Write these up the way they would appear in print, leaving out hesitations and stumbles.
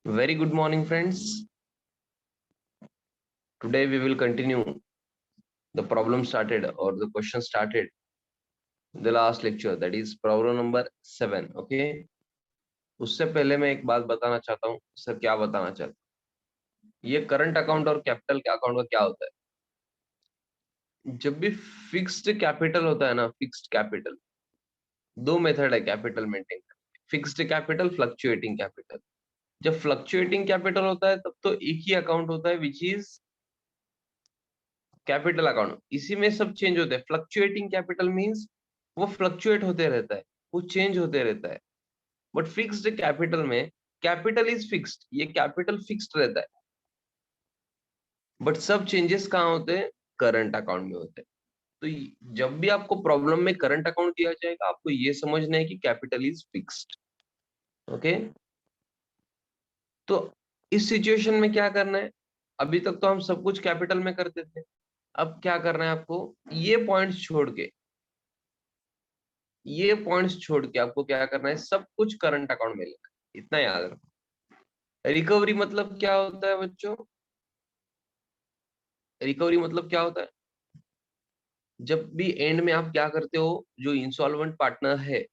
Very good morning, friends. Today we will continue the problem started or the question started in the last lecture, that is problem number 7. Okay. उससे पहले मैं एक बात बताना चाहता हूँ सर, क्या बताना चाहता हूँ, ये करंट अकाउंट और कैपिटल अकाउंट का क्या होता है। जब भी फिक्स्ड कैपिटल होता है ना, फिक्स्ड कैपिटल, दो मेथड है कैपिटल मेंटेन करने, फिक्स्ड कैपिटल, फ्लक्चुएटिंग कैपिटल। जब फ्लक्चुएटिंग कैपिटल होता है तब तो एक ही अकाउंट होता है विच इज कैपिटल अकाउंट, इसी में सब चेंज होते हैं। फ्लक्चुएटिंग कैपिटल मींस वो फ्लक्चुएट होते रहता है, वो चेंज होते रहता है। बट फिक्स्ड कैपिटल में कैपिटल इज फिक्स्ड, ये कैपिटल फिक्स्ड रहता है, बट सब चेंजेस कहाँ होते हैं, करंट अकाउंट में होते हैं। तो जब भी आपको प्रॉब्लम में करंट अकाउंट दिया जाएगा, आपको ये समझना है कि कैपिटल इज फिक्स्ड। ओके, तो इस सिचुएशन में क्या करना है, अभी तक तो हम सब कुछ कैपिटल में करते थे, अब क्या करना है आपको, ये पॉइंट्स छोड़ के, ये पॉइंट्स छोड़ के आपको क्या करना है, सब कुछ करंट अकाउंट में लेना है, इतना याद रखो। रिकवरी मतलब क्या होता है बच्चों, रिकवरी मतलब क्या होता है, जब भी एंड में आप क्या करते हो, जो इंसॉल्वेंट पार्टनर है,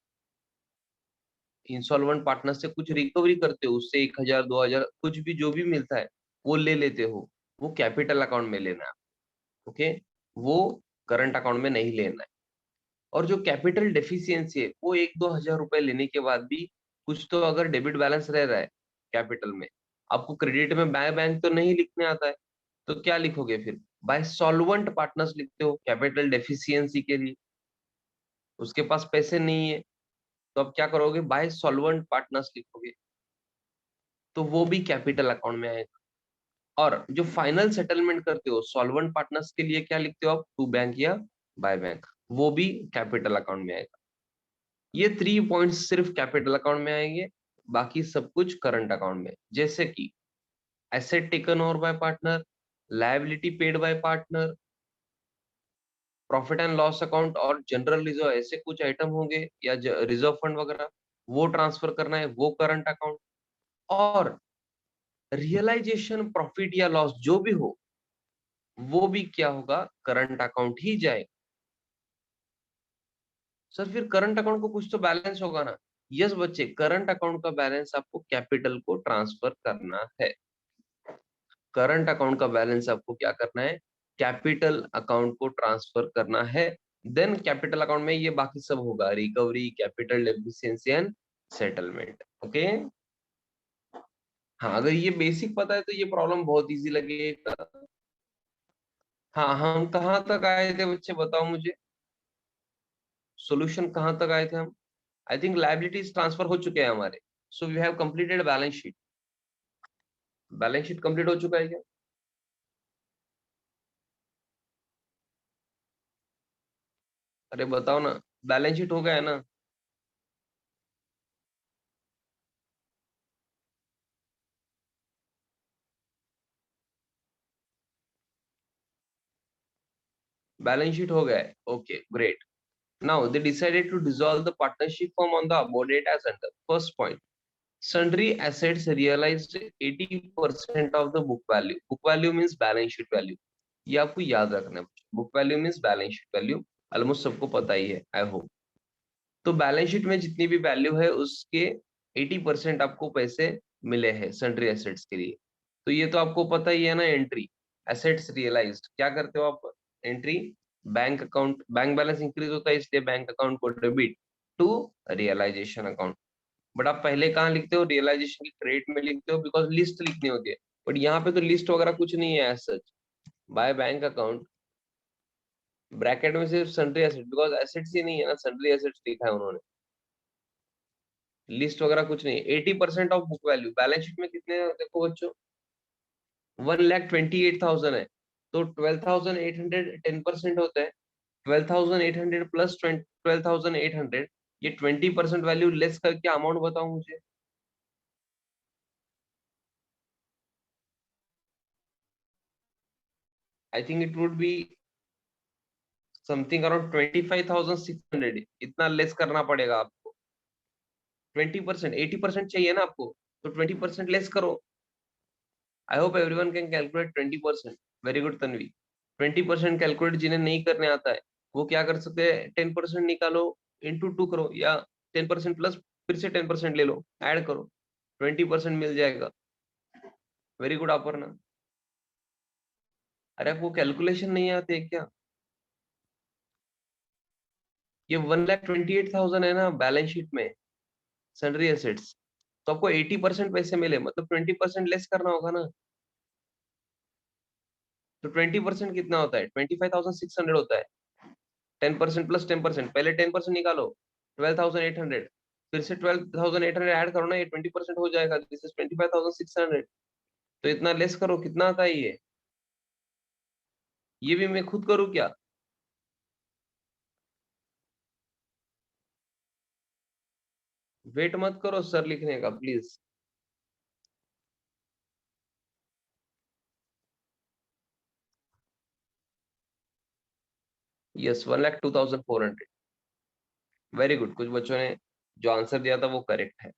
इंसॉल्वेंट पार्टनर से कुछ रिकवरी करते हो, उससे 1,000 2,000 कुछ भी जो भी मिलता है वो ले लेते हो, वो कैपिटल अकाउंट में लेना है। ओके, वो करंट अकाउंट में नहीं लेना है। और जो कैपिटल डेफिशिएंसी है, वो 1-2 हजार रुपए लेने के बाद भी कुछ तो अगर डेबिट बैलेंस रह रहा है कैपिटल में, आपको क्रेडिट में बाय बैंक तो नहीं लिखने आता है, तो क्या लिखोगे फिर, बाय सॉल्वेंट पार्टनर्स लिखते हो कैपिटल डेफिशिएंसी के लिए। उसके पास पैसे नहीं है तो अब क्या करोगे, बाय सॉल्वेंट पार्टनर्स लिखोगे, तो वो भी कैपिटल अकाउंट में आएगा। और जो फाइनल सेटलमेंट करते हो सॉल्वेंट पार्टनर्स के लिए, क्या लिखते हो आप, टू बैंक या बाय बैंक, वो भी कैपिटल अकाउंट में आएगा। ये 3 पॉइंट्स सिर्फ कैपिटल अकाउंट में आएंगे, बाकी सब कुछ करंट अकाउंट में। जैसे कि asset taken over by partner, liability paid by partner, profit and loss account और जनरल रिजर्व, ऐसे कुछ आइटम होंगे या रिजर्व फंड वगैरह, वो ट्रांसफर करना है, वो करंट अकाउंट। और रियलाइजेशन प्रॉफिट या लॉस जो भी हो, वो भी क्या होगा, करंट अकाउंट ही जाएगा। सर फिर करंट अकाउंट को कुछ तो बैलेंस होगा ना। यस बच्चे, करंट अकाउंट का बैलेंस आपको कैपिटल को ट्रांसफर करना है। करंट अकाउंट का बैलेंस आपको क्या करना है, कैपिटल अकाउंट को ट्रांसफर करना है। देन कैपिटल अकाउंट में ये बाकी सब होगा, recovery, capital deficiency and settlement. Okay, हाँ, अगर ये बेसिक पता है तो ये प्रॉब्लम बहुत इजी लगेगा। हाँ, हम कहाँ तक आए थे बच्चे, बताओ मुझे, सॉल्यूशन कहाँ तक आए थे हम। आई थिंक लायबिलिटीज ट्रांसफर हो चुके हैं हमारे, so we have completed balance sheet. Balance sheet complete हो चुका है क्या, अरे बताओ ना, बैलेंस शीट हो गया है ना। बैलेंस शीट हो गया है, okay great. Now they decided to dissolve the partnership firm on the above date as under. First point, sundry assets realized 80% of the book value. Book value means balance sheet value. ये आपको याद रखना है। Book value means balance sheet value, almost सबको पता ही है I hope. तो balance sheet में जितनी भी वैल्यू है उसके 80% आपको पैसे मिले हैं सन्ड्री एसेट्स के लिए। तो ये तो आपको पता ही है ना, एंट्री एसेट्स रियलाइज्ड, क्या करते हो आप, entry bank account, bank balance increase होता है इसलिए बैंक अकाउंट को debit to realisation account. But आप पहले कहाँ लिखते हो, रियलाइजेशन की क्रेडिट में लिखते हो, बिकॉज लिस्ट लिखनी होती है। बट यहाँ पे तो लिस्ट वगैरह कुछ नहीं है as such, by bank account, bracket में सिर्फ सन्ड्री एसेट, बिकॉज एसेट्स ही नहीं है ना, सन्ड्री एसेट्स लिखा है उन्होंने, लिस्ट वगैरह कुछ नहीं। 80% of book value, balance sheet में कितने हैं, देखो बच्चों, 1,28,000 है, तो 12,800 10% होता है। 12,800 प्लस 12,800, ये 20% वैल्यू लेस करके अमाउंट बताओ मुझे। I think it would be something around 25,600, इतना लेस करना पड़ेगा आपको। 20%, 80% चाहिए ना आपको, तो 20% लेस करो। I hope everyone can calculate 20%। Very good Tanvi. 20% calculate जिन्हें नहीं करने आता है वो क्या कर सकते हैं, 10% निकालो, इंटू 2 करो, या 10% प्लस फिर से 10% ले लो, ऐड करो, 20% मिल जाएगा। Very good Aparna. अरे आपको कैलकुलेशन नहीं आते है क्या? ये 1,28,000 है ना बैलेंस शीट में, सन्ड्री एसेट्स। तो आपको 80% पैसे मिले, मतलब 20% लेस करना होगा ना। तो 20% कितना होता है, 25,600 होता है। 10% प्लस 10%, पहले 10% निकालो, 12,800, फिर से 12,800 ऐड करो ना, ये 20% हो जाएगा, दिस इज 25,600। तो इतना लेस करो, कितना आता है ये भी मैं खुद करूँ क्या? वेट मत करो सर लिखने का प्लीज। यस, 1,02,400। वेरी गुड, कुछ बच्चों ने जो आंसर दिया था वो करेक्ट है।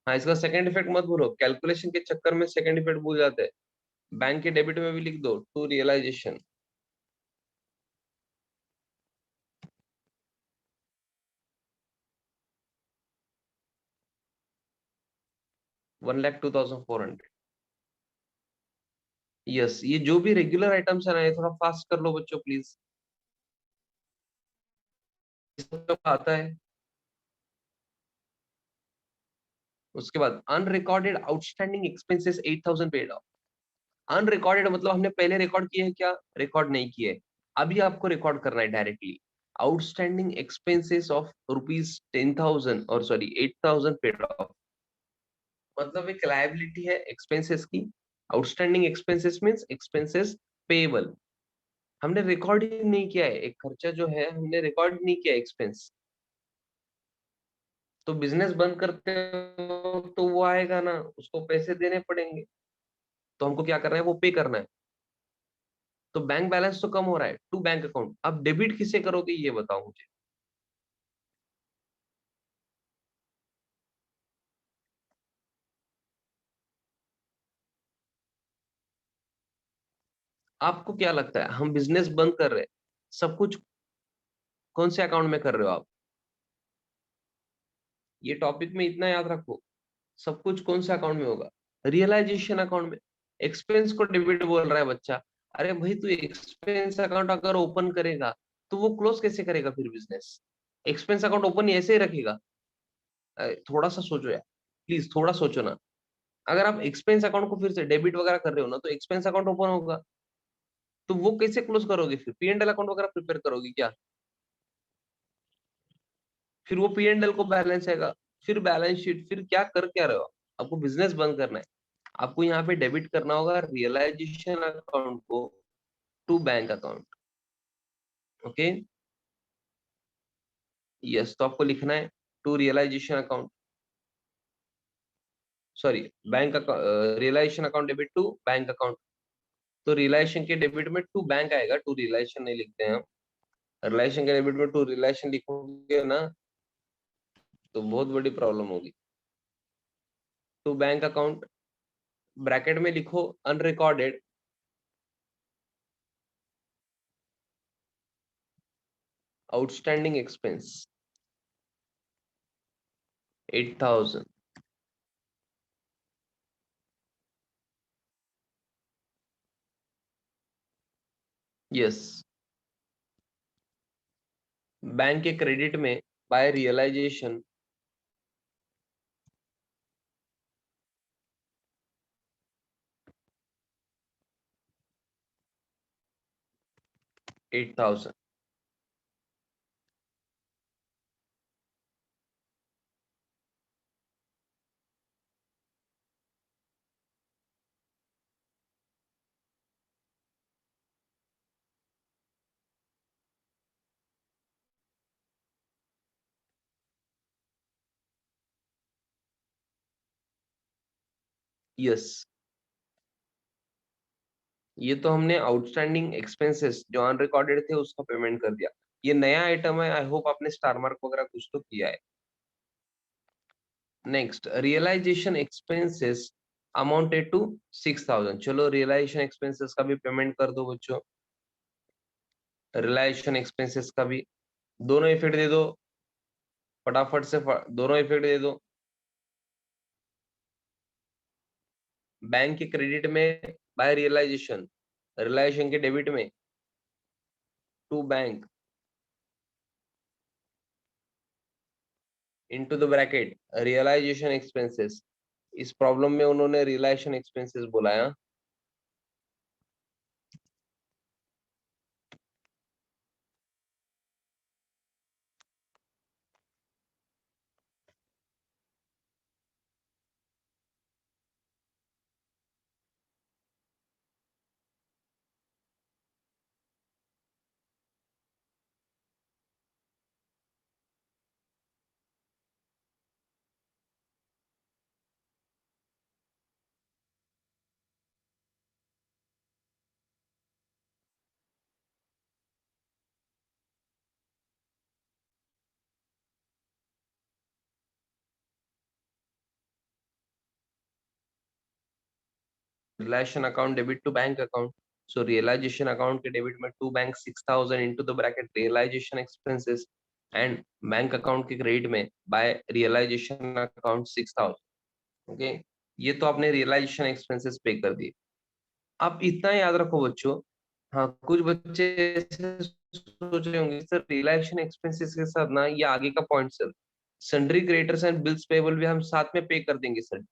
हाँ, इसका सेकंड इफेक्ट मत भूलो, कैलकुलेशन के चक्कर में सेकंड इफेक्ट भूल जाते हैं। बैंक के डेबिट में भी लिख दो, टू रियलाइजेशन। 1,02,400। यस, ये जो भी रेगुलर आइटम्स है ना, ये थोड़ा फास्ट कर लो बच्चों प्लीज। आता है। उसके बाद unrecorded outstanding expenses 8,000 paid of. Unrecorded मतलब हमने पहले रिकॉर्ड किए हैं क्या? रिकॉर्ड नहीं किए। अभी आपको रिकॉर्ड करना है directly. Outstanding expenses of rupees 10,000 और सॉरी 8,000 पेड ऑफ। मतलब एक लायबिलिटी है एक्सपेंसेस की। Outstanding expenses means expenses payable. हमने रिकॉर्ड ही नहीं किया है, एक खर्चा जो है हमने रिकॉर्ड नहीं किया एक्सपेंस। तो बिजनेस बंद करते हो तो वो आएगा ना, उसको पैसे देने पड़ेंगे। तो हमको क्या करना है, वो पे करना है। तो बैंक बैलेंस तो कम हो रहा है, टू बैंक अकाउंट। अब डेबिट किसे करोगे ये बताओ मुझे। आपको क्या लगता है, हम बिजनेस बंद कर रहे हैं, सब कुछ कौन से अकाउंट में कर रहे हो आप? ये टॉपिक में इतना याद रखो, सब कुछ कौन से अकाउंट में होगा? रियलाइजेशन अकाउंट में। एक्सपेंस को डेबिट बोल रहा है बच्चा। अरे भाई, तू एक्सपेंस अकाउंट अगर ओपन करेगा तो वो क्लोज कैसे करेगा फिर बिजनेस? एक्सपेंस अकाउंट ओपन ऐसे ही रखेगा? थोड़ा सा सोचो यार, प्लीज थोड़ा सोचो ना। अगर आप एक्सपेंस अकाउंट को फिर से डेबिट वगैरह कर रहे हो ना, तो एक्सपेंस अकाउंट ओपन होगा। तो वो कैसे क्लोज करोगे? फिर पी एंड एल अकाउंट वगैरह प्रिपेयर करोगे क्या? फिर वो पी एंड एल को बैलेंस आएगा, फिर बैलेंस शीट, फिर क्या कर क्या रहे हो? आपको बिजनेस बंद करना है। आपको यहाँ पे डेबिट करना होगा रियलाइजेशन अकाउंट को to bank account. Okay. Yes, तो आपको लिखना है to realisation account, sorry bank realization account debit to bank account. तो रियलाइजेशन के डेबिट में टू बैंक आएगा, टू रियलाइजेशन नहीं लिखते हैं हम। रिलेशन के डेबिट में टू रिलेशन लिखोगे ना, तो बहुत बड़ी प्रॉब्लम होगी। टू बैंक अकाउंट, ब्रैकेट में लिखो unrecorded outstanding expense 8,000। Yes, bank के क्रेडिट में बाय रियलाइजेशन 8,000। यस, ये तो हमने आउटस्टैंडिंग एक्सपेंसेस जो अनरिकॉर्डेड थे उसका पेमेंट कर दिया। ये नया आइटम है, आई होप आपने स्टार मार्क वगैरह कुछ तो किया है। Next realisation expenses amounted to 6,000। चलो रियलाइजेशन एक्सपेंसेस का भी पेमेंट कर दो बच्चों, रियलाइजेशन एक्सपेंसेस का भी दोनों इफेक्ट दे दो फटाफट से, दोनों इफेक्ट दे दो। बैंक के क्रेडिट में बाय रियलाइजेशन, रियलाइजेशन के डेबिट में to bank into the bracket realisation expenses. इस प्रॉब्लम में उन्होंने रियलाइजेशन एक्सपेंसेस बोला। Realisation account debit to bank account, so realisation account के डेबिट में to bank 6,000 into the bracket realisation expenses, and bank account के credit में by realisation account 6,000। Okay, ये तो आपने रियलाइजेशन एक्सपेंसेस पे कर दिए। आप इतना याद रखो बच्चों। हाँ, कुछ बच्चे ऐसे सोच रहे होंगे सर रियलाइजेशन एक्सपेंसेस के साथ ना ये आगे का point sir, sundry creditors and bills payable भी हम साथ में पे कर देंगे सर।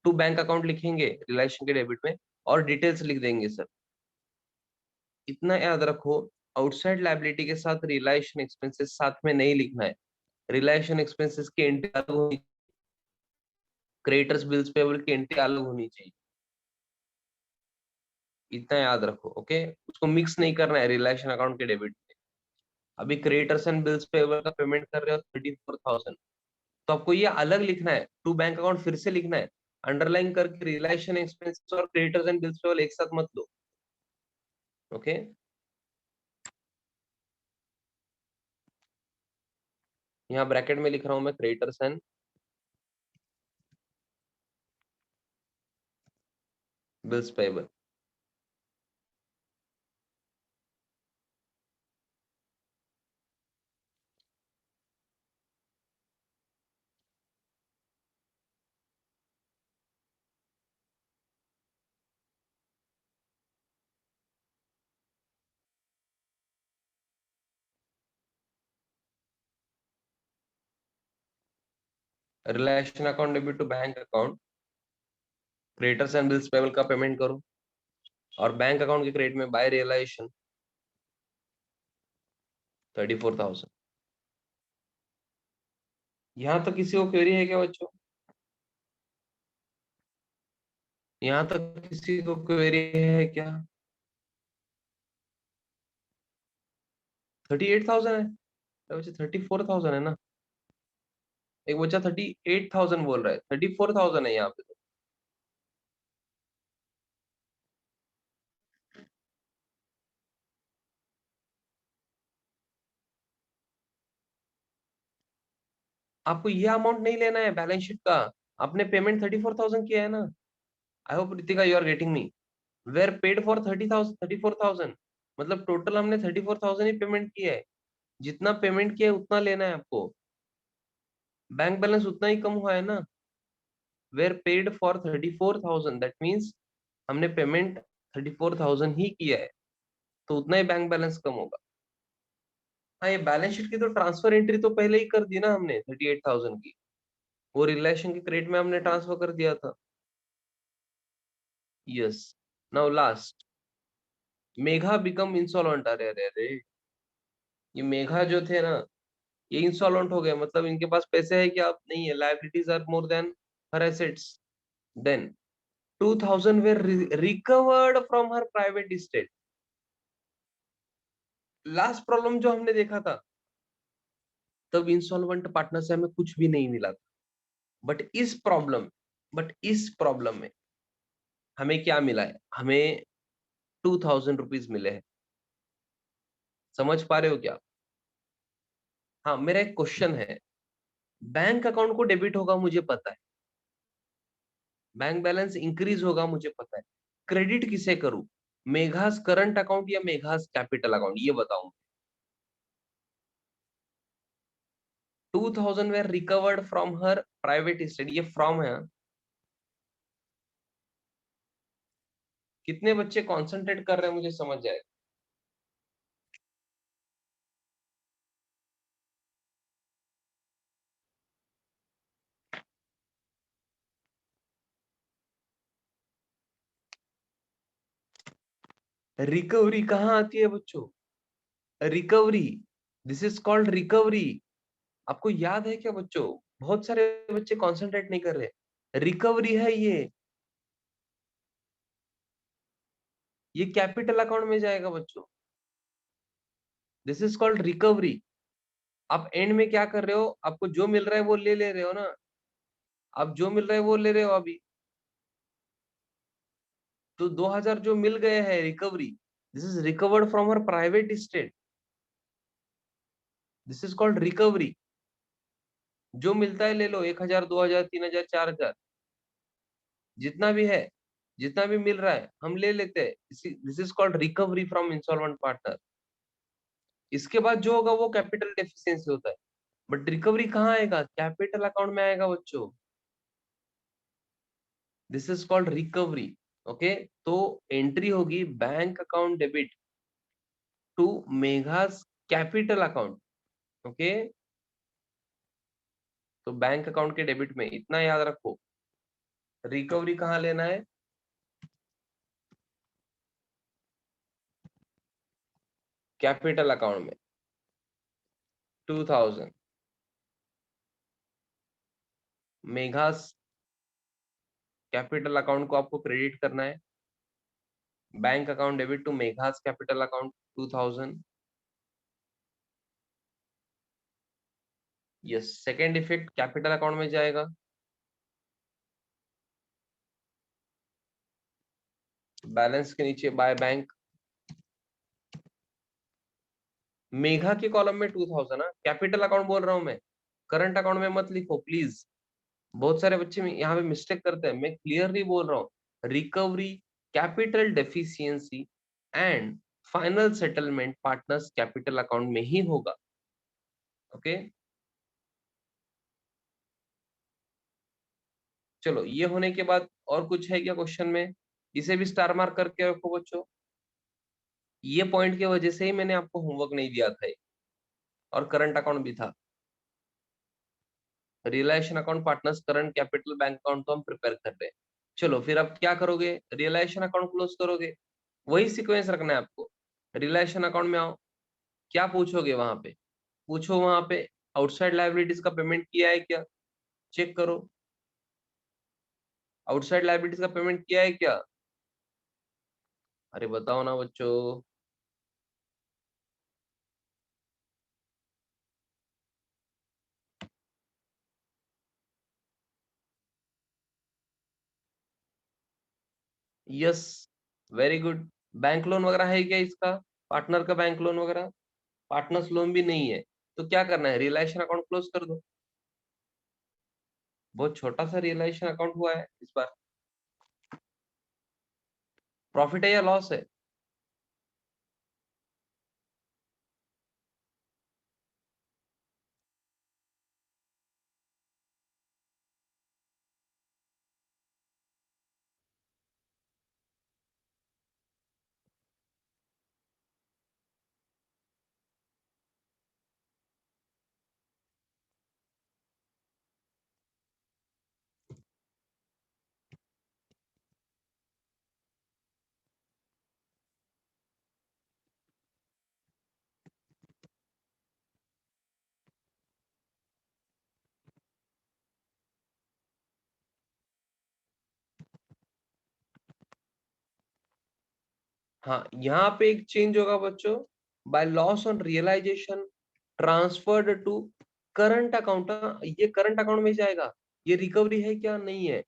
टू बैंक अकाउंट लिखेंगे रिलेशन के डेबिट में और डिटेल्स लिख देंगे सर। इतना याद रखो, आउटसाइड लायबिलिटी के साथ रियलाइजेशन एक्सपेंसेस साथ में नहीं लिखना है। रियलाइजेशन एक्सपेंसेस की एंट्री अलग होनी, क्रेडिटर्स बिल्स पेबल की एंट्री अलग होनी चाहिए। इतना याद रखो, ओके। उसको मिक्स नहीं करना है रियलाइजेशन अकाउंट के डेबिट में। अभी क्रेडिटर्स एंड बिल्स पेबल का पेमेंट कर रहे हो 34,000, तो आपको ये अलग लिखना है, टू बैंक अकाउंट फिर से लिखना है, अंडरलाइन करके रियलाइजेशन एक्सपेंसेस और क्रेडिटर्स एंड बिल्स पेबल एक साथ मत लो, ओके। यहाँ ब्रैकेट में लिख रहा हूं मैं creditors and bills payable. Realisation account debit to bank account, creditors and bills payable का पेमेंट करो और बैंक अकाउंट के क्रेडिट में बाय रियलाइजेशन 34,000। यहाँ तक किसी को क्वेरी है क्या बच्चों? यहाँ तक किसी को क्वेरी है क्या? 38,000 है, तो बच्चे 34,000 है ना। एक बच्चा 38,000 बोल रहा है, 34,000 है यहाँ पे तो। आपको ये अमाउंट नहीं लेना है बैलेंस शीट का। आपने पेमेंट 34,000 किया है ना। I hope Ritika you are getting me. Were paid for 30,000 34,000, मतलब टोटल हमने 34,000 ही पेमेंट किया है। जितना पेमेंट किया है उतना लेना है आपको। बैंक बैलेंस उतना ही कम हुआ है ना। Where paid for 34,000 that means हमने पेमेंट 34,000 ही किया है, तो उतना ही बैंक बैलेंस कम होगा। हाँ, ये बैलेंस शीट की तो ट्रांसफर एंट्री तो पहले ही कर दी ना हमने 38,000 की। वो रिलेशन के क्रेडिट में हमने ट्रांसफर कर दिया था। Yes. Now last, Megha become insolvent. अरे अरे अरे, ये मेघा जो थे ना, ये इंसॉल्वेंट हो गए, मतलब इनके पास पैसे है क्या? अब नहीं है, liabilities are more than her assets. Then 2,000 were recovered from her private estate। Last problem जो हमने देखा था, तब इंसॉल्वेंट पार्टनर से हमें कुछ भी नहीं मिला था। बट इस प्रॉब्लम में हमें क्या मिला है? हमें 2,000 रुपीज मिले हैं। समझ पा रहे हो क्या? हाँ, मेरा एक क्वेश्चन है। बैंक अकाउंट को डेबिट होगा मुझे पता है, बैंक बैलेंस इंक्रीज होगा मुझे पता है, क्रेडिट किसे करूं, मेघास करंट अकाउंट या मेघास कैपिटल अकाउंट, ये बताऊं। 2000 were recovered from her private estate, ये फ्रॉम है। कितने बच्चे कॉन्सेंट्रेट कर रहे हैं मुझे समझ जाए। रिकवरी कहाँ आती है बच्चों, recovery, this is called recovery. आपको याद है क्या बच्चों, बहुत सारे बच्चे कॉन्सेंट्रेट नहीं कर रहे, रिकवरी है ये कैपिटल अकाउंट में जाएगा बच्चों, दिस इज कॉल्ड रिकवरी। आप एंड में क्या कर रहे हो, आपको जो मिल रहा है वो ले ले रहे हो ना, आप जो मिल रहा है वो ले रहे हो अभी, तो 2000 जो मिल गए हैं recovery, this is recovered from her private state, this is called recovery. जो मिलता है ले लो, 1000 2000 3000 4000, जितना भी है, जितना भी मिल रहा है हम ले लेते हैं, this is called recovery from insolvent partner. इसके बाद जो होगा वो कैपिटल डेफिशिएंसी होता है, बट रिकवरी कहाँ आएगा, कैपिटल अकाउंट में आएगा बच्चों, this is called recovery. Okay, तो एंट्री होगी bank account debit to Megha's capital account. Okay, तो बैंक अकाउंट के डेबिट में इतना याद रखो, रिकवरी कहाँ लेना है, कैपिटल अकाउंट में 2000, मेघास कैपिटल अकाउंट को आपको क्रेडिट करना है, bank account debit to Megha's capital account 2000। Yes, second effect capital account में जाएगा, बैलेंस के नीचे बाय बैंक, मेघा के कॉलम में 2000 है, कैपिटल अकाउंट बोल रहा हूं मैं, करंट अकाउंट में मत लिखो प्लीज, बहुत सारे बच्चे यहाँ पे मिस्टेक करते हैं, मैं क्लियरली बोल रहा हूँ, recovery, capital deficiency and final settlement partners capital account में ही होगा। ओके, चलो ये होने के बाद और कुछ है क्या क्वेश्चन में, इसे भी स्टार मार्क करके रखो बच्चों, ये पॉइंट की वजह से ही मैंने आपको होमवर्क नहीं दिया था और करंट अकाउंट भी था, realisation account partners current capital bank account तो हम प्रिपेयर कर रहे हैं। चलो फिर आप क्या करोगे, रियलाइजेशन अकाउंट क्लोज करोगे, वही सीक्वेंस रखना है आपको, रियलाइजेशन अकाउंट में आओ, क्या पूछोगे वहां पे, पूछो वहां पे आउटसाइड लाइबिलिटीज का पेमेंट किया है क्या, चेक करो, आउटसाइड लाइबिलिटीज का पेमेंट किया है क्या, अरे बताओ ना बच्चों। Yes, very good, bank loan वगैरह है क्या इसका, पार्टनर का बैंक लोन वगैरह, पार्टनर्स लोन भी नहीं है, तो क्या करना है, रियलाइजेशन अकाउंट क्लोज कर दो, बहुत छोटा सा रियलाइजेशन अकाउंट हुआ है इस बार, प्रॉफिट है या लॉस है, हाँ यहाँ पे एक चेंज होगा बच्चों, by loss on realisation transferred to current account, ये करंट अकाउंट में जाएगा, ये रिकवरी है क्या नहीं है,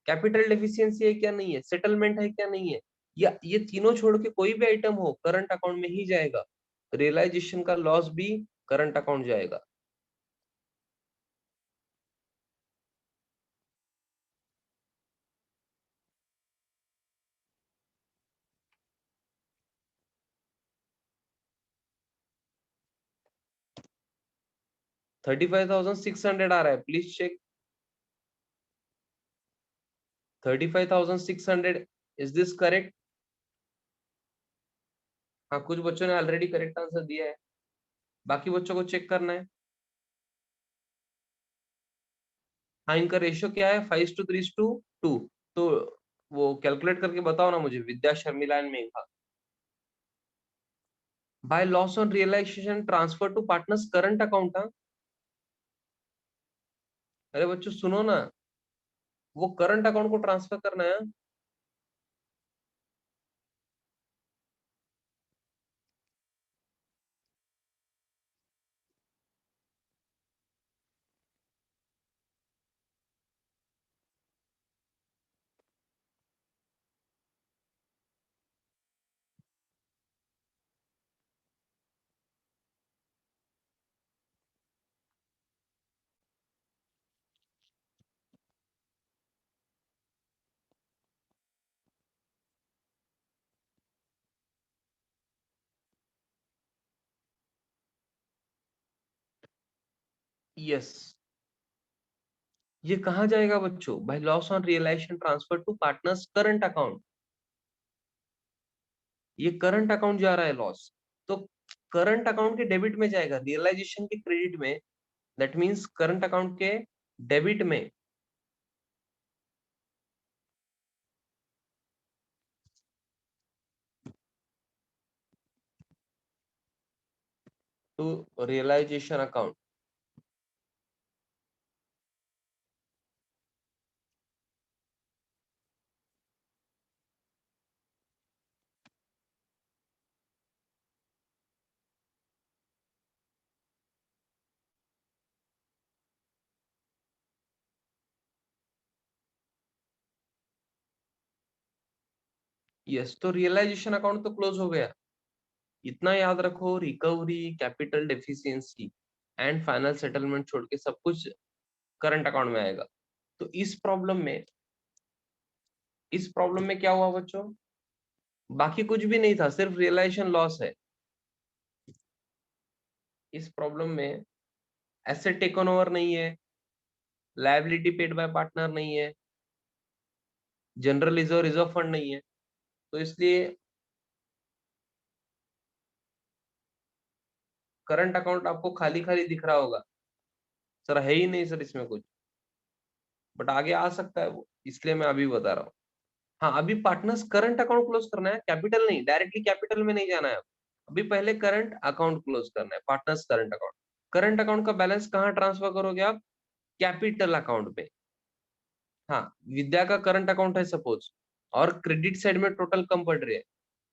कैपिटल डेफिशिएंसी है क्या नहीं है, सेटलमेंट है क्या नहीं है, या ये तीनों छोड़ के कोई भी आइटम हो करंट अकाउंट में ही जाएगा, रियलाइजेशन का लॉस भी करंट अकाउंट जाएगा। 35,600 आ रहा है, please check. 35,600, is this correct? हाँ, कुछ बच्चों ने ऑलरेडी करेक्ट आंसर दिया है, बाकी बच्चों को चेक करना है। हाँ, इनका रेशियो क्या है? 5:3:2। तो वो कैलकुलेट करके बताओ ना मुझे, Vidya, Sharmila and Megha. By loss on realisation transfer to partners current account. हाँ, अरे बच्चों सुनो ना, वो करंट अकाउंट को ट्रांसफर करना है। यस, ये कहाँ जाएगा बच्चों? By loss on realisation transfer to partners current account. ये करंट अकाउंट जा रहा है लॉस, तो करंट अकाउंट के डेबिट में जाएगा, रियलाइजेशन के क्रेडिट में। दैट मीन्स करंट अकाउंट के डेबिट में। To realisation account. यस, तो रियलाइजेशन अकाउंट तो क्लोज हो गया। इतना याद रखो, recovery, capital deficiency and final settlement छोड़ के सब कुछ करंट अकाउंट में आएगा। तो इस प्रॉब्लम में क्या हुआ बच्चों? बाकी कुछ भी नहीं था, सिर्फ रियलाइजेशन लॉस है। इस प्रॉब्लम में एसेट टेकन ओवर नहीं है, लायबिलिटी पेड बाय पार्टनर नहीं है, जनरल रिजर्व फंड नहीं है। तो इसलिए करंट अकाउंट आपको खाली खाली दिख रहा होगा, सर है ही नहीं सर इसमें कुछ, बट आगे आ सकता है वो, इसलिए मैं अभी बता रहा हूँ। हाँ, अभी पार्टनर्स करंट अकाउंट क्लोज करना है, कैपिटल नहीं, डायरेक्टली कैपिटल में नहीं जाना है। अभी पहले करंट अकाउंट क्लोज करना है, partners current account. Current account का बैलेंस कहाँ ट्रांसफर करोगे आप? कैपिटल अकाउंट में। हाँ, विद्या का करंट अकाउंट है सपोज, और क्रेडिट साइड में टोटल कम पड़ रही है,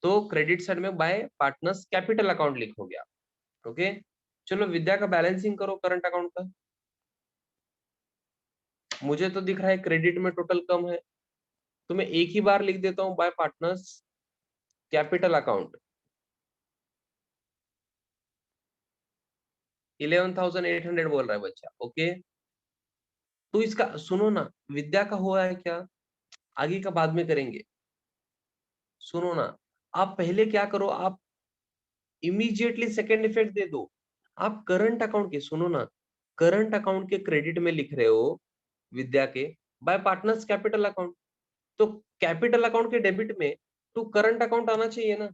तो क्रेडिट साइड में बाय पार्टनर्स कैपिटल अकाउंट लिखोगे आप। ओके, चलो विद्या का बैलेंसिंग करो करंट अकाउंट का। मुझे तो दिख रहा है क्रेडिट में टोटल कम है, तो मैं एक ही बार लिख देता हूँ, बाय पार्टनर्स कैपिटल अकाउंट 11,800 बोल रहा है बच्चा। ओके, तो इसका सुनो ना, विद्या का हुआ है क्या, आगे का बाद में करेंगे। सुनो ना, आप पहले क्या करो, आप इमीडिएटली सेकेंड इफेक्ट दे दो। आप करंट अकाउंट के, सुनो ना, करंट अकाउंट के क्रेडिट में लिख रहे हो विद्या के, बाय पार्टनर्स कैपिटल अकाउंट, तो कैपिटल अकाउंट के डेबिट में टू करंट अकाउंट आना चाहिए ना।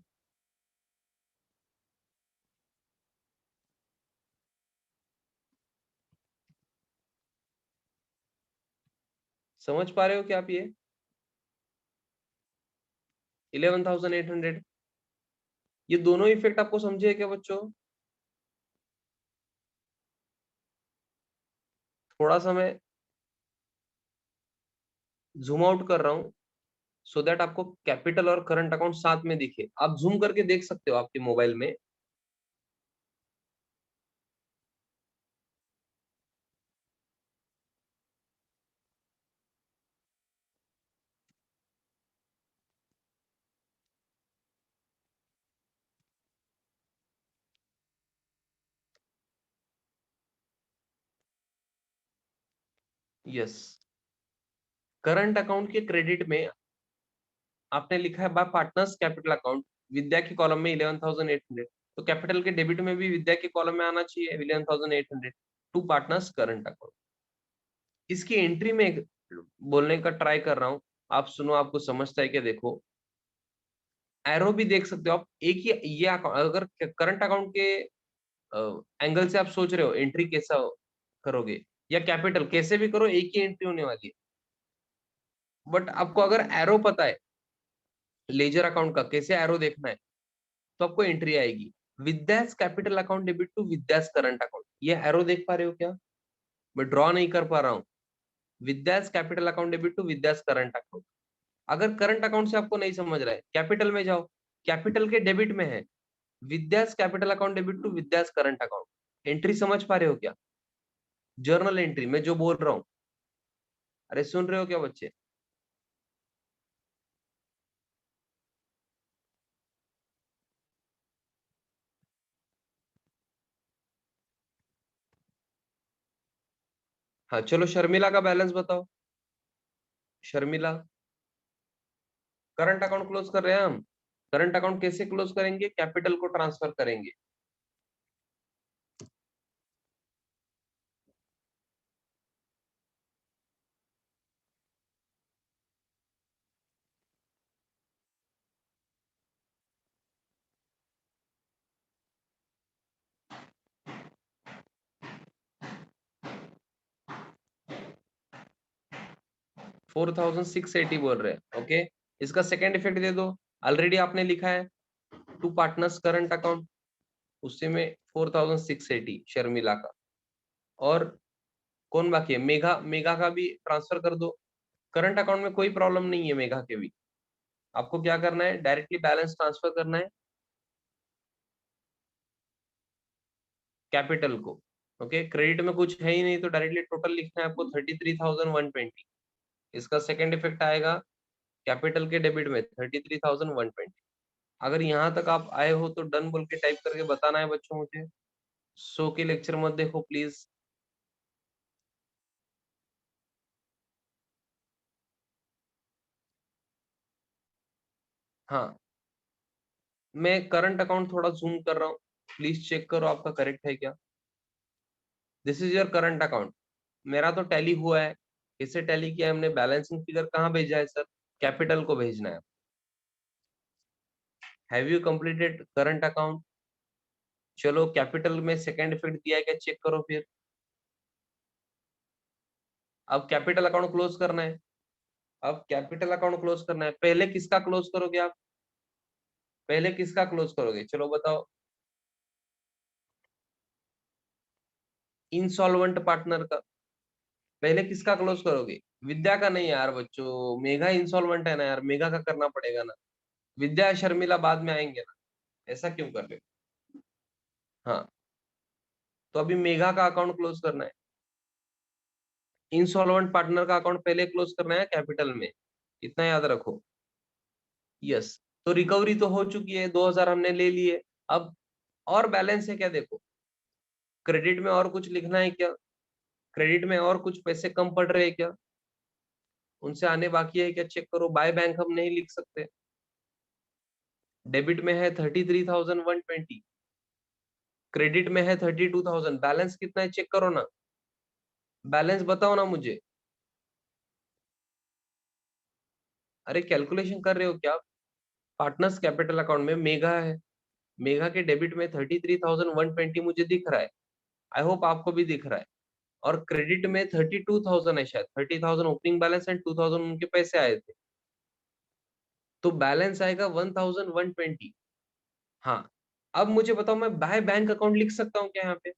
समझ पा रहे हो क्या आप ये? 11,800, ये दोनों इफेक्ट आपको समझे क्या बच्चों? थोड़ा सा मैं जूम आउट कर रहा हूँ, सो दैट आपको कैपिटल और करंट अकाउंट साथ में दिखे। आप जूम करके देख सकते हो आपके मोबाइल में। यस, करंट अकाउंट के क्रेडिट में आपने लिखा है बाय पार्टनर्स कैपिटल अकाउंट, विद्या के कॉलम में 11,800, तो कैपिटल के डेबिट में भी विद्या के कॉलम में आना चाहिए 11,800। To partners current account. इसकी एंट्री में बोलने का ट्राई कर रहा हूं, आप सुनो, आपको समझता है क्या? देखो, एरो भी देख सकते हो आप। एक ही ये अगर करंट अकाउंट के एंगल से आप सोच रहे हो एंट्री कैसा करोगे या कैपिटल, कैसे भी करो एक ही एंट्री होने वाली है। बट आपको अगर एरो पता है लेजर अकाउंट का, कैसे एरो देखना है, तो आपको एंट्री आएगी Vidya's capital account debit to Vidya's current account. ये एरो देख पा रहे हो क्या? मैं ड्रॉ नहीं कर पा रहा हूँ। Vidya's capital account debit to Vidya's current account. अगर करंट अकाउंट से आपको नहीं समझ रहा है, कैपिटल में जाओ, कैपिटल के डेबिट में है Vidya's capital account debit to Vidya's current account. Entry समझ पा रहे हो क्या? जर्नल एंट्री मैं जो बोल रहा हूँ, अरे सुन रहे हो क्या बच्चे? हाँ चलो, शर्मिला का बैलेंस बताओ। शर्मिला, करंट अकाउंट क्लोज कर रहे हैं हम। करंट अकाउंट कैसे क्लोज करेंगे? कैपिटल को ट्रांसफर करेंगे। $4,680 बोल रहे हैं, ओके। इसका सेकेंड इफेक्ट दे दो। ऑलरेडी आपने लिखा है टू पार्टनर्स करंट अकाउंट, उससे में 4,680 शर्मिला का। और कौन बाकी है? मेघा, मेघा का भी ट्रांसफर कर दो। करंट अकाउंट में कोई प्रॉब्लम नहीं है मेघा के भी। आपको क्या करना है? डायरेक्टली बैलेंस ट्रांसफर करना है कैपिटल को। ओके, क्रेडिट में कुछ है ही नहीं तो डायरेक्टली टोटल लिखना है आपको 33,120। इसका सेकेंड इफेक्ट आएगा कैपिटल के डेबिट में 33,120। अगर यहाँ तक आप आए हो तो डन बोल के टाइप करके बताना है बच्चों मुझे। सो के लेक्चर मत देखो प्लीज। हाँ, मैं करंट अकाउंट थोड़ा जूम कर रहा हूँ, प्लीज चेक करो आपका करेक्ट है क्या। This is your current account. मेरा तो टैली हुआ है। किससे टैली किया है हमने? बैलेंसिंग फिगर कहाँ भेजा है सर? कैपिटल को भेजना है। Have you completed current account? चलो, कैपिटल में सेकंड इफेक्ट दिया है क्या, चेक करो फिर। अब कैपिटल अकाउंट क्लोज करना है। अब कैपिटल अकाउंट क्लोज करना है, पहले किसका क्लोज करोगे आप? पहले किसका क्लोज करोगे, चलो बताओ। इंसॉल्वेंट पार्टनर का। पहले किसका क्लोज करोगे? विद्या का नहीं यार बच्चों, मेघा इंसॉल्वेंट है ना यार, मेघा का करना पड़ेगा ना। विद्या शर्मिला बाद में आएंगे ना, ऐसा क्यों कर रहे हो? हाँ, तो अभी मेघा का अकाउंट क्लोज करना है। इंसॉल्वेंट पार्टनर का अकाउंट पहले क्लोज करना है कैपिटल में, इतना याद रखो। यस, तो रिकवरी तो हो चुकी है, 2,000 हमने ले लिए। अब और बैलेंस है क्या, देखो। क्रेडिट में और कुछ लिखना है क्या? क्रेडिट में और कुछ पैसे कम पड़ रहे हैं क्या? उनसे आने बाकी है क्या, चेक करो। बाय बैंक हम नहीं लिख सकते। डेबिट में है 33,120, क्रेडिट में है 32,000। बैलेंस कितना है चेक करो ना। बैलेंस बताओ ना मुझे। अरे कैलकुलेशन कर रहे हो क्या? पार्टनर्स कैपिटल अकाउंट में मेगा है, मेगा के डेबिट में 33,120 मुझे दिख रहा है। आई होप आपको भी दिख रहा है। और क्रेडिट में 32,000 है, शायद 30,000 ओपनिंग बैलेंस एंड 2,000 उनके पैसे आए थे। तो बैलेंस आएगा 1,120। हाँ, अब मुझे बताओ, मैं बाय बैंक अकाउंट लिख सकता हूँ क्या यहाँ पे?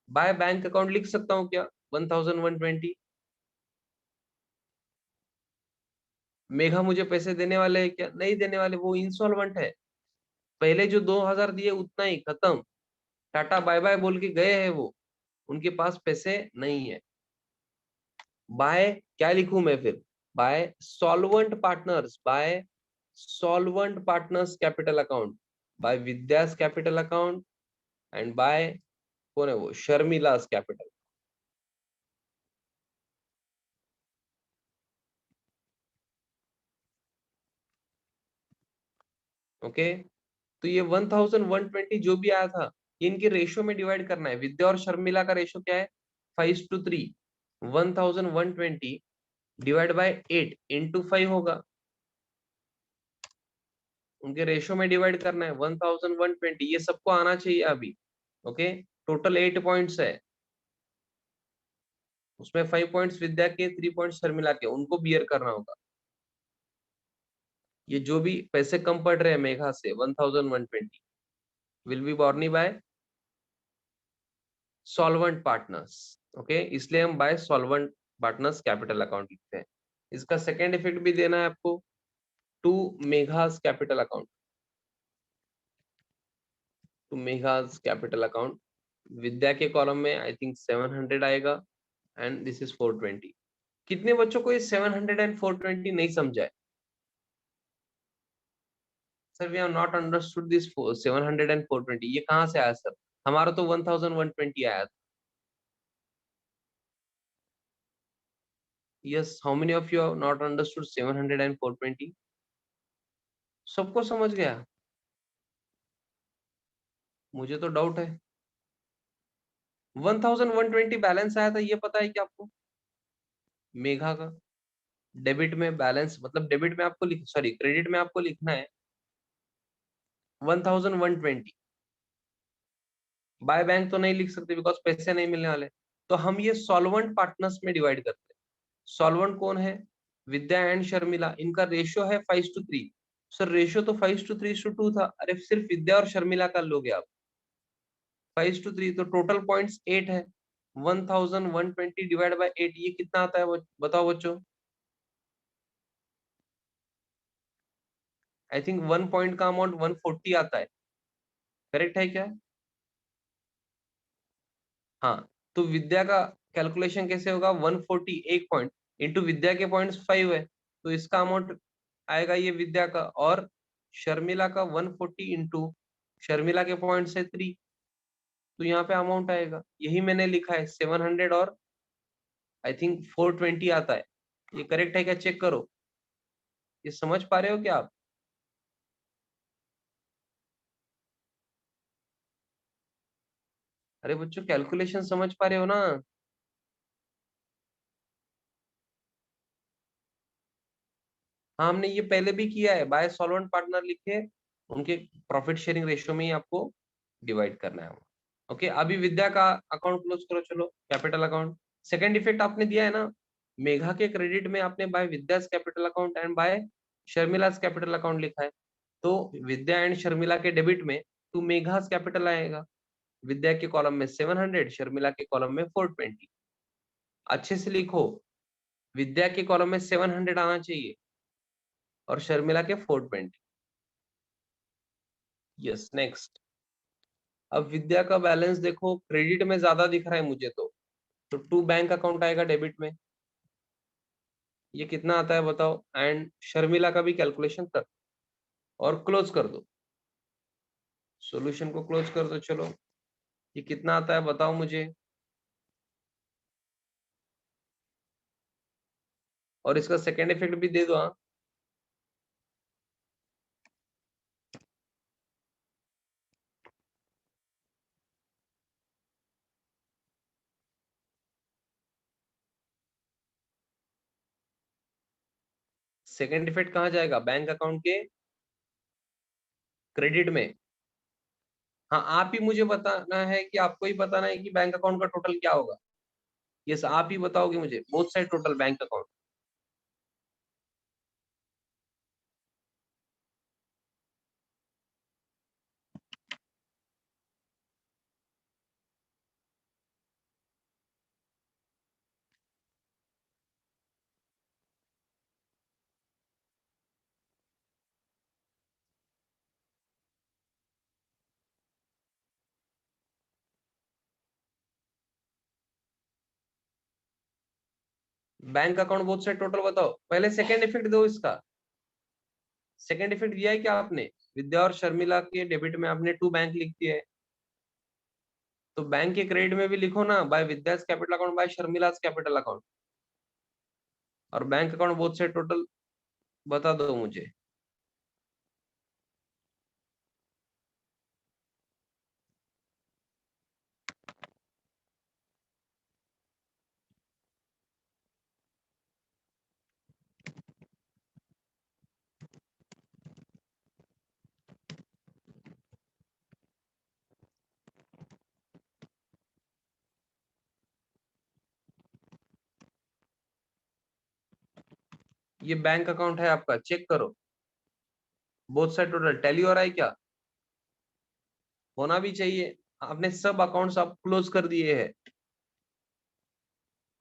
बाय बैंक अकाउंट लिख सकता हूँ क्या? 1,120। मेघा मुझे पैसे देने वाले हैं क्या? नहीं देने वाले, वो इंसॉल्वेंट है। पहले जो 2,000 दिए उतना ही खत्म। टाटा बाय बाय बोल के गए हैं वो, उनके पास पैसे नहीं है। बाय क्या लिखूं मैं फिर? By solvent partners, by solvent partners capital account, by Vidya's capital account, and by कौन है वो, शर्मिलास कैपिटल। ओके, तो ये 1,120 जो भी आया था, इनके रेशियो में डिवाइड करना है। विद्या और शर्मिला का रेशियो क्या है? 5:3। 1120 डिवाइड बाय 8 इंटू 5 होगा। उनके रेशियो में डिवाइड करना है 1120, ये सबको आना चाहिए अभी। ओके, टोटल 8 पॉइंट्स है, उसमें 5 पॉइंट्स विद्या के, 3 पॉइंट्स शर्मिला के, उनको बियर करना होगा। ये जो भी पैसे कम पड़ रहे हैं मेघा से 1120 will be बॉर्नी bye solvent partners. Okay, इसलिए हम bye solvent partners capital account लिखते हैं। इसका सेकेंड इफेक्ट भी देना है आपको, to Megha's capital account. To Megha's capital account, विद्या के कॉलम में आई थिंक 700 आएगा एंड दिस इज 420। कितने बच्चों को ये 700 एंड 420 नहीं समझा है? Sir we have not understood this 700 and 420, ये कहाँ से आया सर? हमारा तो 1120 आया था। Yes, how many of you have not understood 700 and 420? सबको समझ गया? मुझे तो डाउट है। 1120 बैलेंस आया था, ये पता है क्या आपको? मेघा का डेबिट में बैलेंस, मतलब डेबिट में आपको सॉरी क्रेडिट में आपको लिखना है 1120। बाय बैंक तो नहीं लिख सकते बिकॉज पैसे नहीं मिलने वाले, तो हम ये सॉल्वेंट पार्टनर्स में डिवाइड करते हैं। सॉल्वेंट कौन है? विद्या एंड शर्मिला, इनका रेशियो है 5:3। सर रेशियो तो 5:3:2 था। अरे सिर्फ विद्या और शर्मिला का लोगे आप 5:3, तो टोटल पॉइंट्स 8 है। 1120 डिवाइड बाय 8, ये कितना आता है बताओ बच्चों? आई थिंक 1 पॉइंट का अमाउंट 140 आता है, करेक्ट है क्या? हाँ, तो विद्या का कैलकुलेशन कैसे होगा? 140 एक पॉइंट इंटू विद्या के पॉइंट्स 5 है, तो इसका अमाउंट आएगा ये विद्या का, और शर्मिला का 140 इंटू शर्मिला के पॉइंट्स है 3, तो यहाँ पे अमाउंट आएगा, यही मैंने लिखा है 700 और आई थिंक 420 आता है। ये करेक्ट है क्या? चेक करो, ये समझ पा रहे हो क्या आप? अरे बच्चों कैलकुलेशन समझ पा रहे हो ना? हाँ, हमने ये पहले भी किया है, बाय सॉल्वेंट पार्टनर लिखे, उनके प्रॉफिट शेयरिंग रेशियो में ही आपको डिवाइड करना है। ओके, अभी विद्या का अकाउंट क्लोज करो, चलो कैपिटल अकाउंट। सेकंड इफेक्ट आपने दिया है ना, मेघा के क्रेडिट में आपने by Vidya's capital account and by Sharmila's capital account लिखा है, तो विद्या एंड शर्मिला के डेबिट में टू मेघास कैपिटल आएगा। विद्या के कॉलम में 700, शर्मिला के कॉलम में 420। अच्छे से लिखो, विद्या के कॉलम में 700 आना चाहिए और शर्मिला के 420। Yes, next. अब विद्या का बैलेंस देखो, क्रेडिट में ज्यादा दिख रहा है मुझे तो टू बैंक अकाउंट आएगा डेबिट में, ये कितना आता है बताओ? एंड शर्मिला का भी कैलकुलेशन कर और क्लोज कर दो, सॉल्यूशन को क्लोज कर दो। चलो, ये कितना आता है बताओ मुझे? और इसका सेकेंड इफेक्ट भी दे दो। हाँ, सेकेंड इफेक्ट कहाँ जाएगा? बैंक अकाउंट के क्रेडिट में। हाँ, आप ही मुझे बताना है कि आपको ही बताना है कि बैंक अकाउंट का टोटल क्या होगा? यस, आप ही बताओगे मुझे both side total bank account. Bank account both side total बताओ, पहले सेकेंड इफेक्ट दो इसका। सेकेंड इफेक्ट दिया है क्या आपने? विद्या और शर्मिला के डेबिट में आपने टू बैंक लिख दिए है, तो बैंक के क्रेडिट में भी लिखो ना, by Vidya's capital account by Sharmila's capital account, और bank account both side total बता दो मुझे। ये बैंक अकाउंट है आपका, चेक करो बोथ साइड टोटल टैली हो रहा है क्या? होना भी चाहिए। आपने सब अकाउंट्स आप क्लोज कर दिए हैं।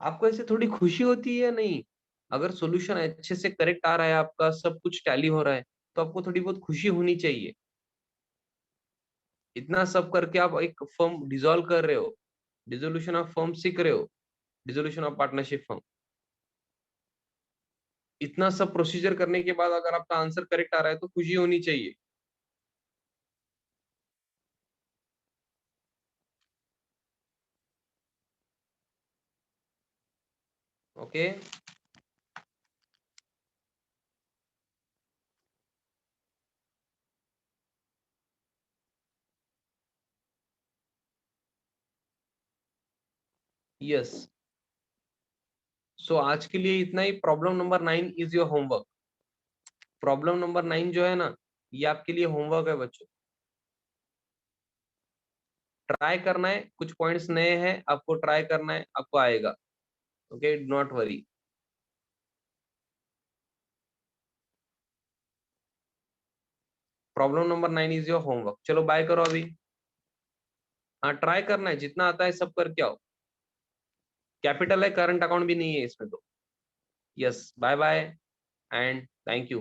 आपको ऐसे थोड़ी खुशी होती है? नहीं। अगर सॉल्यूशन अच्छे से करेक्ट आ रहा है, आपका सब कुछ टैली हो रहा है, तो आपको थोड़ी बहुत खुशी होनी चाहिए। इतना सब करके आप एक फर्म डिसॉल्व कर रहे हो, डिसोल्यूशन ऑफ फर्म सीख रहे हो, डिसोल्यूशन ऑफ पार्टनरशिप फर्म। इतना सब प्रोसीजर करने के बाद अगर आपका आंसर करेक्ट आ रहा है तो खुशी होनी चाहिए। ओके। यस। सो आज के लिए इतना ही। Problem number 9 is your homework. Problem number 9 जो है ना, ये आपके लिए होमवर्क है बच्चों। ट्राई करना है, कुछ पॉइंट्स नए हैं, आपको ट्राई करना है, आपको आएगा। Okay, do not worry. Problem number 9 is your homework. चलो बाय करो अभी। हाँ, ट्राई करना है, जितना आता है सब करके आओ। कैपिटल है, करंट अकाउंट भी नहीं है इसमें तो। Yes, bye bye and thank you.